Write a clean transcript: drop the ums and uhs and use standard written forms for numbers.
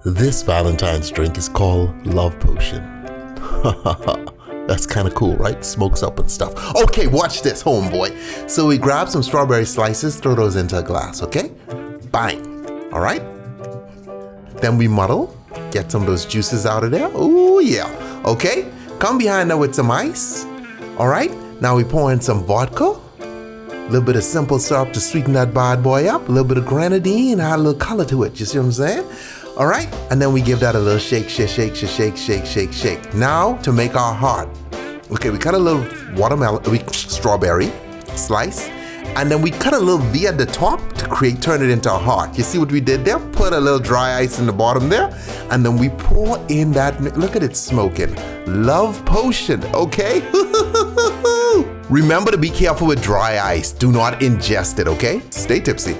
This Valentine's drink is called Love Potion. That's kind of cool, right? Smokes up and stuff. Okay, watch this, homeboy. So we grab some strawberry slices, throw those into a glass, okay? Bang, all right? Then we muddle, get some of those juices out of there. Ooh, yeah. Okay, come behind there with some ice. All right, now we pour in some vodka. A little bit of simple syrup to sweeten that bad boy up. A little bit of grenadine, add a little color to it. You see what I'm saying? All right, and then we give that a little shake, shake, shake, shake, shake, shake, shake. Now to make our heart. Okay, we cut a little strawberry slice, and then we cut a little V at the top to turn it into a heart. You see what we did there? Put a little dry ice in the bottom there, and then we pour in that, look at it smoking. Love potion, okay? Remember to be careful with dry ice. Do not ingest it, okay? Stay tipsy.